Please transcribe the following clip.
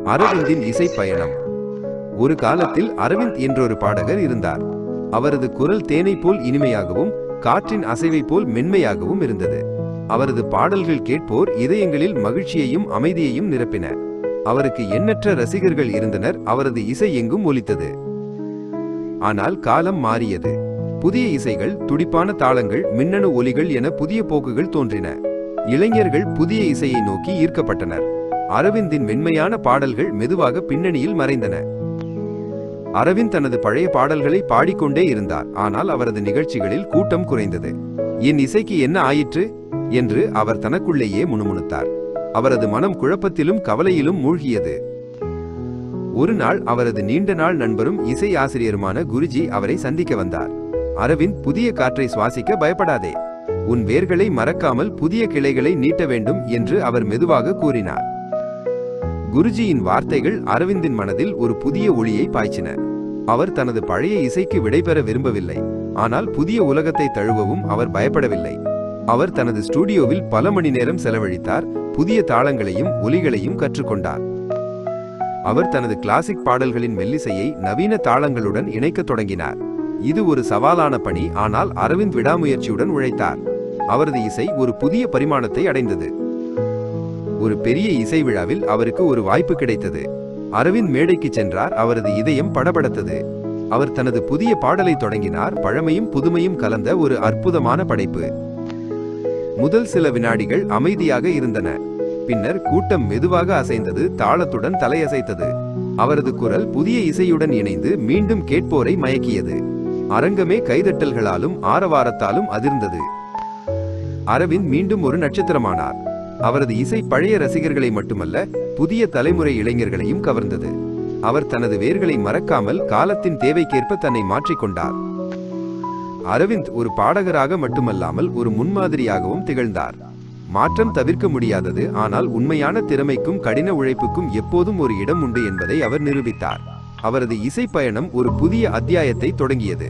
அரவிந்தின் இசை பயணம். ஒரு காலத்தில் அரவிந்த் என்றொரு பாடகர் இருந்தார். அவரது குரல் தேனை போல் இனிமையாகவும் காற்றின் அசைவை போல் மென்மையாகவும் இருந்தது. அவரது பாடல்கள் கேட்போர் இதயங்களில் மகிழ்ச்சியையும் அமைதியையும் நிரப்பின. அவருக்கு எண்ணற்ற ரசிகர்கள் இருந்தனர். அவரது இசை எங்கும் ஒலித்தது. ஆனால் காலம் மாறியது. புதிய இசைகள், துடிப்பான தாளங்கள், மின்னணு ஒலிகள் என புதிய போக்குகள் தோன்றின. இளைஞர்கள் புதிய இசையை நோக்கி ஈர்க்கப்பட்டனர். அரவிந்தின் மென்மையான பாடல்கள் மெதுவாக பின்னணியில் மறைந்தன. அரவிந்த் தனது பழைய பாடல்களை பாடிக்கொண்டே இருந்தார். ஆனால் அவரது நிகழ்ச்சிகளில் கூட்டம் குறைந்தது. என் இசைக்கு என்ன ஆயிற்று என்று அவர் தனக்குள்ளேயே முணுமுணுத்தார். அவரது மனம் குழப்பத்திலும் கவலையிலும் மூழ்கியது. ஒரு நாள் அவரது நீண்ட நாள் நண்பரும் இசை ஆசிரியருமான குருஜி அவரை சந்திக்க வந்தார். அரவிந்த், புதிய காற்றை சுவாசிக்க பயப்படாதே. உன் வேர்களை மறக்காமல் புதிய கிளைகளை நீட்ட வேண்டும் என்று அவர் மெதுவாக கூறினார். குருஜியின் வார்த்தைகள் அரவிந்தின் மனதில் ஒரு புதிய ஒளியை பாய்ச்சின. அவர் தனது பழைய இசைக்கு விடைபெற விரும்பவில்லை. ஆனால் புதிய உலகத்தை தழுவவும் அவர் பயப்படவில்லை. அவர் தனது ஸ்டுடியோவில் பல மணி நேரம் செலவழித்தார். புதிய தாளங்களையும் ஒலிகளையும் கற்றுக்கொண்டார். அவர் தனது கிளாசிக் பாடல்களின் மெல்லிசையை நவீன தாளங்களுடன் இணைக்கத் தொடங்கினார். இது ஒரு சவாலான பணி. ஆனால் அரவிந்த் விடாமுயற்சியுடன் உழைத்தார். அவரது இசை ஒரு புதிய பரிமாணத்தை அடைந்தது. ஒரு பெரிய இசை விழாவில் அவருக்கு ஒரு வாய்ப்பு கிடைத்தது. அரவிந்த் மேடைக்கு சென்றார். அவரது இதயம் படபடத்தது. அவர் தனது புதிய பாடலை தொடங்கினார். பழமையும் புதுமையும் கலந்த ஒரு அற்புதமான படைப்பு. முதல் சில வினாடிகள் அமைதியாக இருந்தன. பின்னர் கூட்டம் மெதுவாக அசைந்தது. தாளத்துடன் தலையசைத்தது. அவரது குரல் புதிய இசையுடன் இணைந்து மீண்டும் கேட்போரை மயக்கியது. அரங்கமே கைதட்டல்களாலும் ஆரவாரத்தாலும் அதிர்ந்தது. அரவிந்த் மீண்டும் ஒரு நட்சத்திரமானார். அவரது இசை பழைய ரசிகர்களை மட்டுமல்ல, புதிய தலைமுறை இளைஞர்களையும் கவர்ந்தது. அவர் தனது வேர்களை மறக்காமல் காலத்தின் தேவைக்கேற்ப தன்னை மாற்றிக்கொண்டார். அரவிந்த் ஒரு பாடகராக மட்டுமல்லாமல் ஒரு முன்மாதிரியாகவும் திகழ்ந்தார். மாற்றம் தவிர்க்க முடியாதது. ஆனால் உண்மையான திறமைக்கும் கடின உழைப்புக்கும் எப்போதும் ஒரு இடம் உண்டு என்பதை அவர் நிரூபித்தார். அவரது இசை பயணம் ஒரு புதிய அத்தியாயத்தை தொடங்கியது.